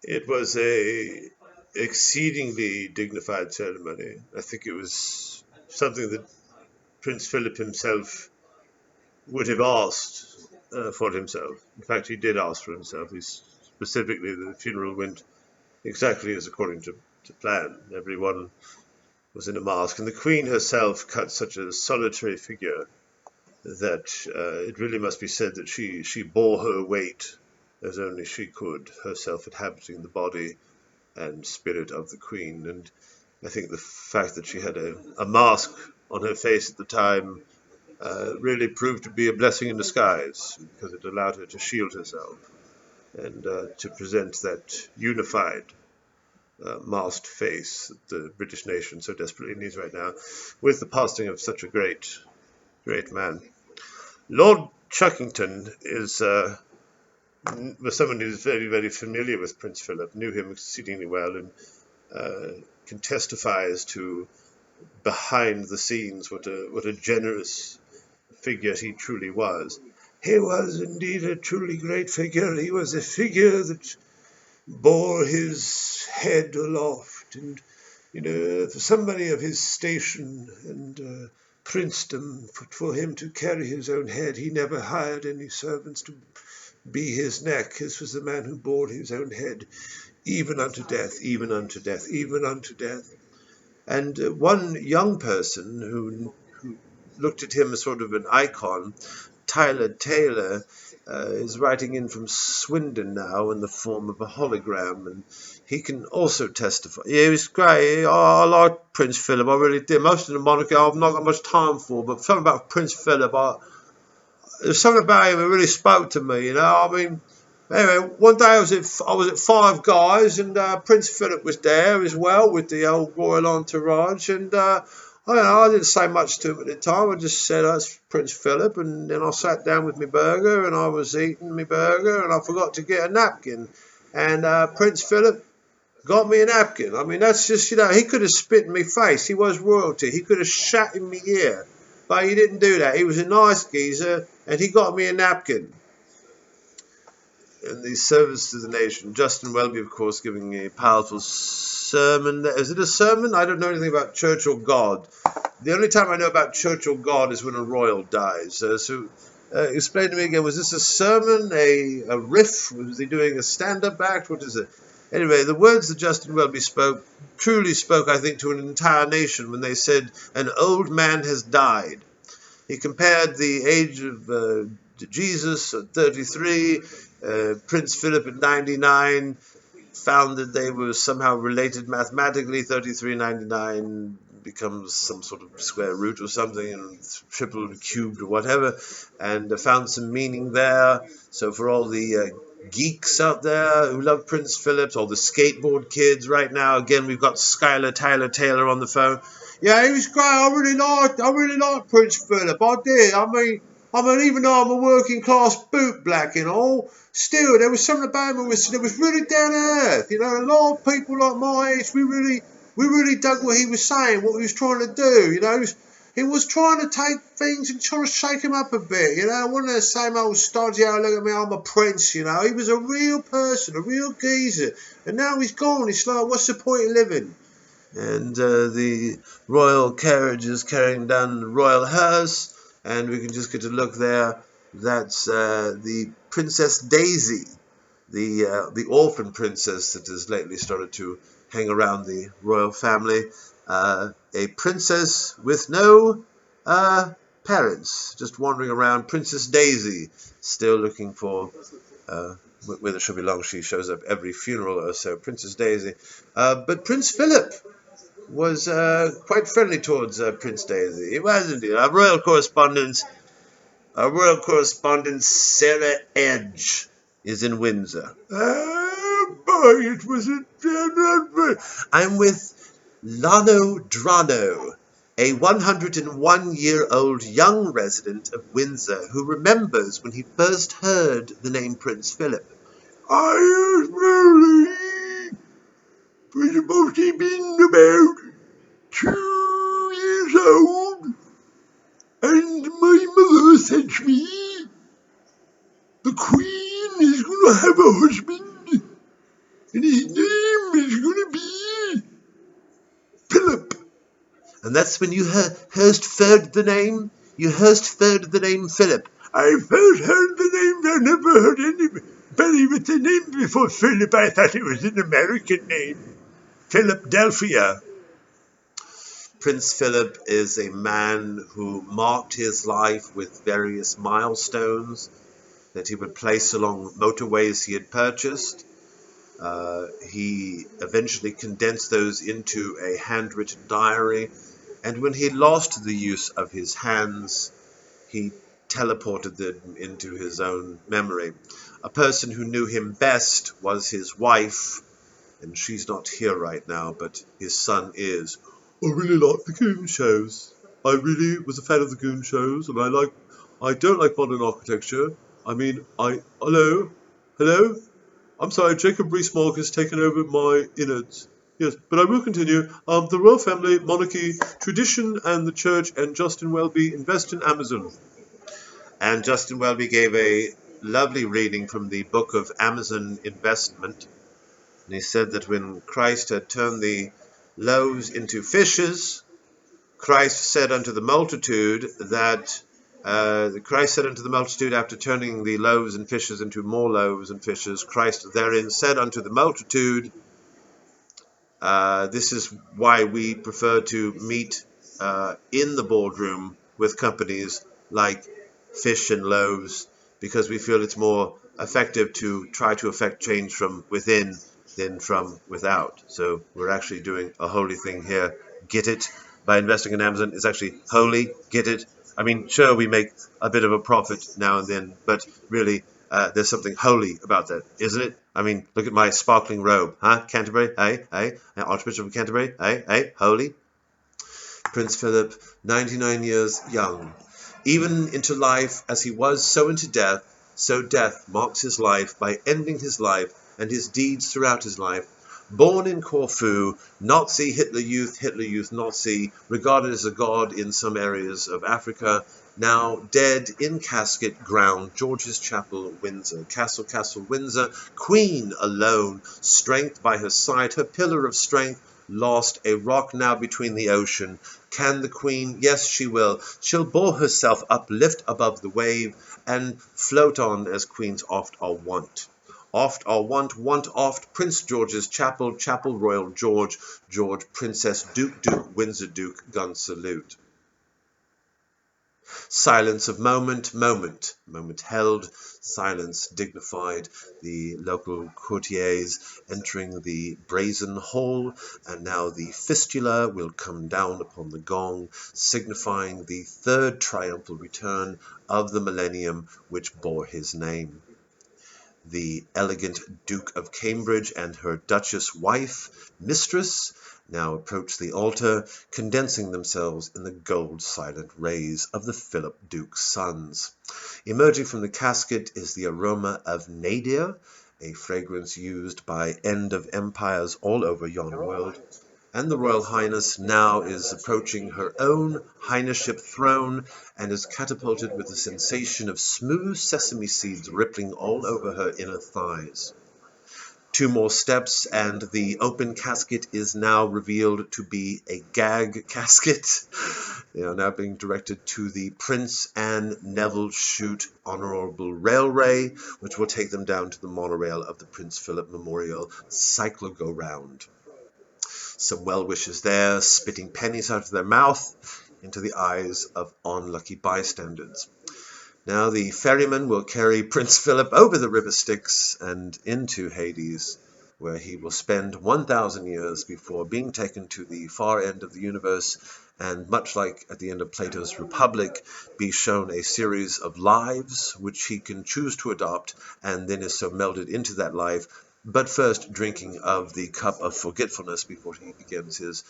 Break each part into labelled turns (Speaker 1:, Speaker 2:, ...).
Speaker 1: It was a exceedingly dignified ceremony. I think it was something that Prince Philip himself would have asked for himself. In fact, he did ask for himself. Specifically, the funeral went exactly as according to plan. Everyone was in a mask, and the Queen herself cut such a solitary figure that it really must be said that she bore her weight as only she could, herself inhabiting the body and spirit of the Queen. And I think the fact that she had a mask on her face at the time really proved to be a blessing in disguise, because it allowed her to shield herself and to present that unified masked face that the British nation so desperately needs right now, with the passing of such a great man. Lord Chuckington was someone who's very, very familiar with Prince Philip, knew him exceedingly well, and can testify as to behind the scenes what a generous figure he truly was. He was indeed a truly great figure. He was a figure that bore his head aloft, and for somebody of his station and princedom, for him to carry his own head, he never hired any servants to be his neck. This was the man who bore his own head, even unto death, even unto death, even unto death. And one young person who looked at him as sort of an icon, Tyler Taylor, is writing in from Swindon now in the form of a hologram, and he can also testify. Yeah, he was great. I like Prince Philip, I really did. Most of the monarchy I've not got much time for, but something about Prince Philip, there's something about him that really spoke to me, I mean, anyway, one day I was at Five Guys, and Prince Philip was there as well with the old royal entourage, and I didn't say much to him at the time. I just said, that's Prince Philip, and then I sat down with my burger, and I was eating my burger, and I forgot to get a napkin, and Prince Philip got me a napkin. I mean, that's just, he could have spit in my face. He was royalty. He could have shat in my ear, but he didn't do that. He was a nice geezer, and he got me a napkin. In the service to the nation, Justin Welby, of course, giving a powerful sermon. Is it a sermon? I don't know anything about church or God. The only time I know about church or God is when a royal dies. Explain to me again, was this a sermon, a riff? Was he doing a stand-up act? What is it? Anyway, the words that Justin Welby truly spoke, I think, to an entire nation when they said, an old man has died. He compared the age of Jesus at 33, Prince Philip at 99, found that they were somehow related mathematically. 3399 becomes some sort of square root or something, and triple cubed or whatever, and found some meaning there. So for all the geeks out there who love Prince Philip, all the skateboard kids right now, again, we've got Skylar Tyler Taylor on the phone. Yeah, he was great. I really liked Prince Philip. I did. I mean, even though I'm a working class boot black and all, still there was something about him that was really down to earth. A lot of people like my age, we really dug what he was saying, what he was trying to do. He was trying to take things and trying to shake him up a bit. It wasn't the same old stodgy, look at me, I'm a prince. He was a real person, a real geezer, and now he's gone. It's like, what's the point of living? And the royal carriage is carrying down the royal hearse, and we can just get a look there. That's the Princess Daisy, the orphan princess that has lately started to hang around the royal family. A princess with no parents, just wandering around. Princess Daisy, still looking for, whether she'll be long, she shows up every funeral or so. Princess Daisy. But Prince Philip was quite friendly towards Prince Daisy. He was indeed. Our royal correspondent, Sarah Edge, is in Windsor. Boy, it was I'm with Lano Drano, a 101-year-old young resident of Windsor who remembers when he first heard the name Prince Philip. I was supposed to have been about 2 years old, and my mother said to me, the Queen is going to have a husband, and his name is going to be Philip. And that's when you heard the name? You heard the name Philip.
Speaker 2: I've heard the name, but I never heard anybody with the name before Philip. I thought it was an American name. Philadelphia.
Speaker 1: Prince Philip is a man who marked his life with various milestones that he would place along motorways he had purchased. He eventually condensed those into a handwritten diary, and when he lost the use of his hands, he teleported them into his own memory. A person who knew him best was his wife, and she's not here right now, but his son is. I really like the Goon shows. I really was a fan of the Goon shows, and I don't like modern architecture. I mean, hello? I'm sorry, Jacob Rees-Mogg has taken over my innards. Yes, but I will continue. The royal family, monarchy, tradition, and the church, and Justin Welby invest in Amazon. And Justin Welby gave a lovely reading from the book of Amazon Investment. And he said that when Christ had turned the loaves into fishes, Christ said unto the multitude after turning the loaves and fishes into more loaves and fishes, Christ therein said unto the multitude, this is why we prefer to meet in the boardroom with companies like fish and loaves, because we feel it's more effective to try to affect change from within than from without. So we're actually doing a holy thing here. Get it? By investing in Amazon, it's actually holy. Get it? I mean, sure, we make a bit of a profit now and then, but really, there's something holy about that, isn't it? I mean, look at my sparkling robe, huh? Canterbury, Archbishop of Canterbury, holy. Prince Philip, 99 years young. Even into life as he was, so into death, so death marks his life by ending his life and his deeds throughout his life. Born in Corfu, Nazi Hitler Youth Nazi, regarded as a god in some areas of Africa, now dead in casket ground, George's Chapel, Windsor. Castle, Windsor, Queen alone, strength by her side, her pillar of strength, lost, a rock now between the ocean. Can the Queen? Yes, she will. She'll bore herself up, lift above the wave, and float on as queens oft are wont. Oft are want oft, Prince George's Chapel, Royal George, Princess Duke, Windsor Duke, gun salute. Silence of moment held, silence dignified, the local courtiers entering the brazen hall, and now the fistula will come down upon the gong, signifying the third triumphal return of the millennium which bore his name. The elegant Duke of Cambridge and her Duchess wife, mistress, now approach the altar, condensing themselves in the gold silent rays of the Philip Duke's sons. Emerging from the casket is the aroma of nadir, a fragrance used by end of empires all over yon world. And the Royal Highness now is approaching her own highnessship throne and is catapulted with a sensation of smooth sesame seeds rippling all over her inner thighs. 2 more steps and the open casket is now revealed to be a gag casket. They are now being directed to the Prince Anne Neville Shute Honourable Railway, which will take them down to the monorail of the Prince Philip Memorial Cyclo-Go-Round. Some well-wishers there, spitting pennies out of their mouth into the eyes of unlucky bystanders. Now the ferryman will carry Prince Philip over the river Styx and into Hades, where he will spend 1,000 years before being taken to the far end of the universe and, much like at the end of Plato's Republic, be shown a series of lives which he can choose to adopt and then is so melded into that life, but first drinking of the cup of forgetfulness before he begins his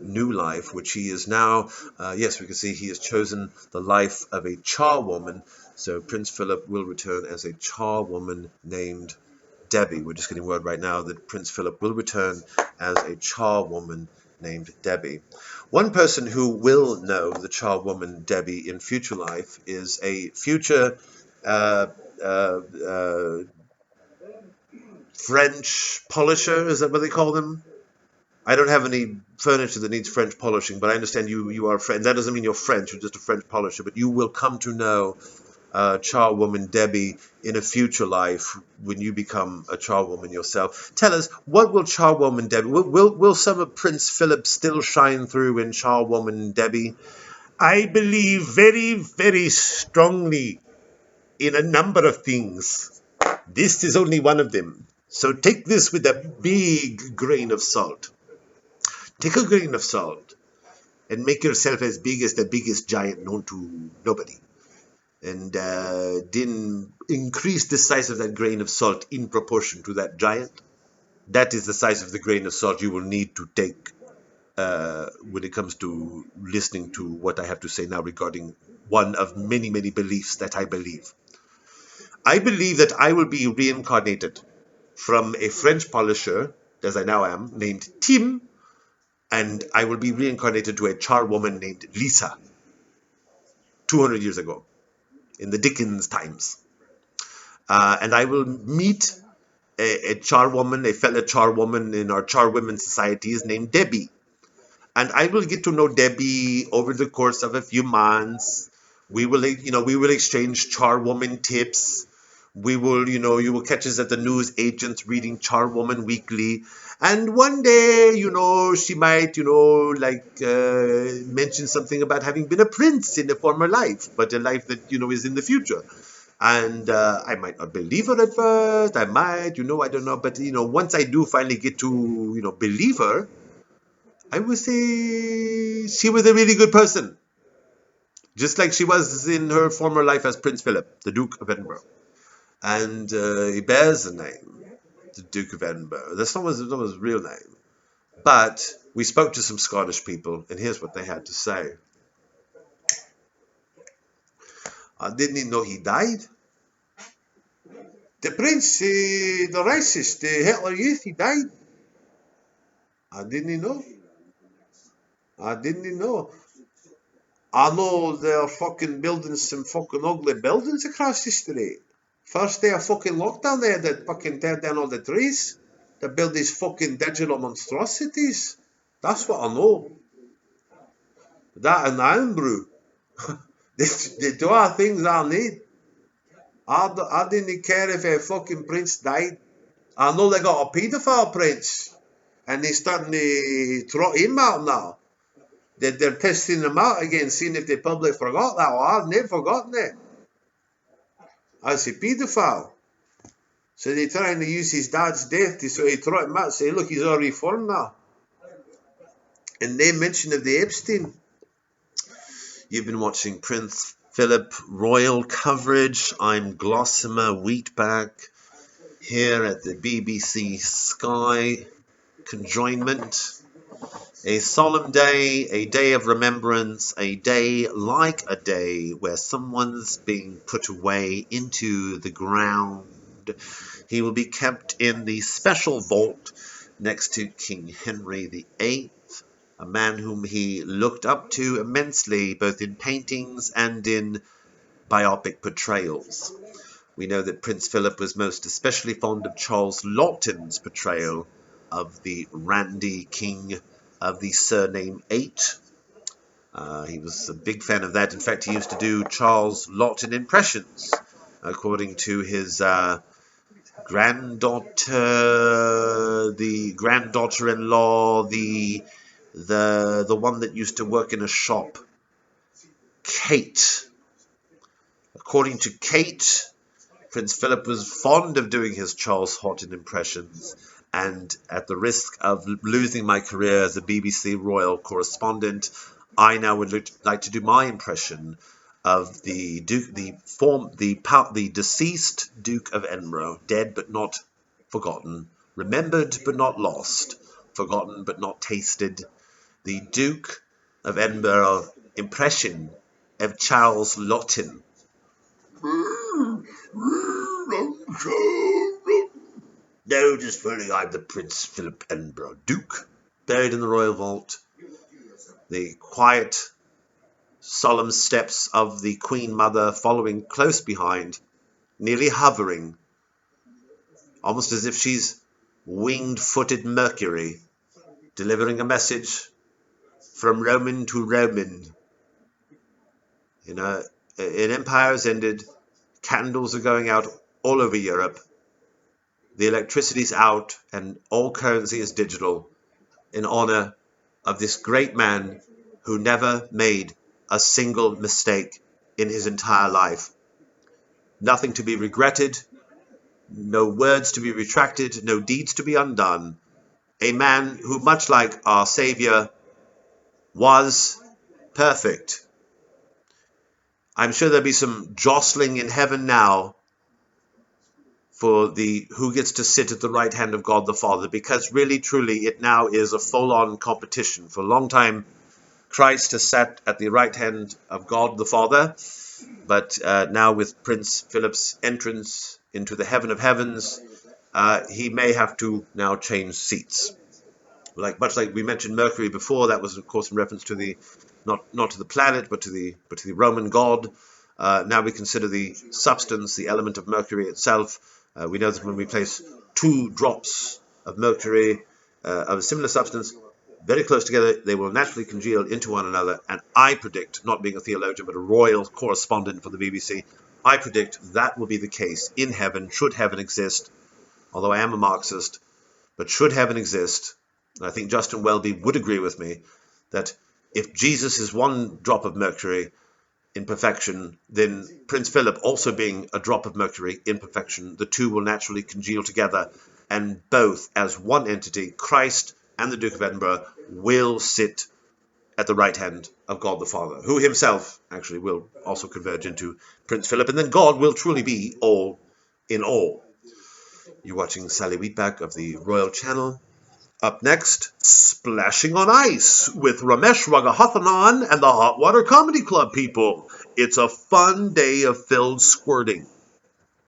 Speaker 1: new life, which he is now, yes, we can see he has chosen the life of a charwoman. So Prince Philip will return as a charwoman named Debbie. We're just getting word right now that Prince Philip will return as a charwoman named Debbie. One person who will know the charwoman Debbie in future life is a future French polisher, is that what they call them? I don't have any furniture that needs French polishing, but I understand you are French. That doesn't mean you're French, you're just a French polisher, but you will come to know charwoman Debbie in a future life when you become a charwoman yourself. Tell us, what will charwoman Debbie, will some of Prince Philip still shine through in charwoman Debbie?
Speaker 2: I believe very, very strongly in a number of things. This is only one of them. So take this with a big grain of salt. Take a grain of salt and make yourself as big as the biggest giant known to nobody. And then increase the size of that grain of salt in proportion to that giant. That is the size of the grain of salt you will need to take when it comes to listening to what I have to say now regarding one of many, many beliefs that I believe. I believe that I will be reincarnated from a French polisher, as I now am, named Tim, and I will be reincarnated to a charwoman named Lisa, 200 years ago, in the Dickens times. And I will meet a charwoman, a fellow charwoman in our charwomen societies named Debbie. And I will get to know Debbie over the course of a few months. We will exchange charwoman tips. You will catch us at the news agents reading Charwoman Weekly. And one day, she might, mention something about having been a prince in a former life, but a life that, is in the future. And I might not believe her at first. I might, I don't know. But, once I do finally get to, believe her, I would say she was a really good person. Just like she was in her former life as Prince Philip, the Duke of Edinburgh. And he bears the name, the Duke of Edinburgh. That's not his real name. But we spoke to some Scottish people, and here's what they had to say. I didn't know he died. The Prince, the racist, the Hitler Youth, he died. I didn't know. I know they're fucking building some fucking ugly buildings across the street. First day of fucking lockdown, they had to fucking tear down all the trees to build these fucking digital monstrosities. That's what I know. That and Edinburgh. The two are things I need. I didn't care if a fucking prince died. I know they got a paedophile prince. And they're starting to trot him out now. They're testing him out again, seeing if the public forgot that. Well, I've never forgotten it. As a paedophile. So they're trying to use his dad's death to sort of trot him out and say, look, he's all reformed now. And they mention of the Epstein. You've been watching Prince Philip royal coverage. I'm Glossimer Wheatback here at the BBC Sky conjoinment. A solemn day, a day of remembrance, a day like a day where someone's being put away into the ground. He will be kept in the special vault next to King Henry VIII, a man whom he looked up to immensely, both in paintings and in biopic portrayals. We know that Prince Philip was most especially fond of Charles Laughton's portrayal of the Randy King of the surname 8. He was a big fan of that. In fact, he used to do Charles Laughton impressions, according to his granddaughter-in-law, the one that used to work in a shop, Kate. According to Kate, Prince Philip was fond of doing his Charles Laughton impressions. And at the risk of losing my career as a BBC royal correspondent, I now would like to do my impression of the deceased Duke of Edinburgh, dead but not forgotten, remembered but not lost, forgotten but not tasted, the Duke of Edinburgh impression of Charles Laughton. No, just really, I'm the Prince Philip Edinburgh Duke, buried in the royal vault. The quiet, solemn steps of the Queen Mother following close behind, nearly hovering,
Speaker 1: almost as if she's winged-footed Mercury, delivering a message from Roman to Roman. You know, an empire has ended, candles are going out all over Europe, the electricity's out, and all currency is digital, in honor of this great man who never made a single mistake in his entire life. Nothing to be regretted, no words to be retracted, no deeds to be undone. A man who, much like our Savior, was perfect. I'm sure there'll be some jostling in heaven now for who gets to sit at the right hand of God the Father, because really, truly, it now is a full-on competition. For a long time, Christ has sat at the right hand of God the Father, but now with Prince Philip's entrance into the heaven of heavens, he may have to now change seats. Much like we mentioned Mercury before, that was of course in reference to the not to the planet, but to the Roman god. Now we consider the substance, the element of Mercury itself. We know that when we place 2 drops of mercury of a similar substance very close together, they will naturally congeal into one another. And I predict, not being a theologian but a royal correspondent for the BBC, I predict that will be the case in heaven, should heaven exist. Although I am a Marxist, but should heaven exist, and I think Justin Welby would agree with me, that if Jesus is 1 drop of mercury in perfection, then Prince Philip also being a drop of mercury in perfection, the 2 will naturally congeal together, and both as one entity, Christ and the Duke of Edinburgh, will sit at the right hand of God the Father, who himself actually will also converge into Prince Philip, and then God will truly be all in all. You're watching Sally Wheatback of the Royal Channel. Up next, Splashing on Ice with Ramesh Ragahathanan and the Hot Water Comedy Club people. It's a fun day of filled squirting.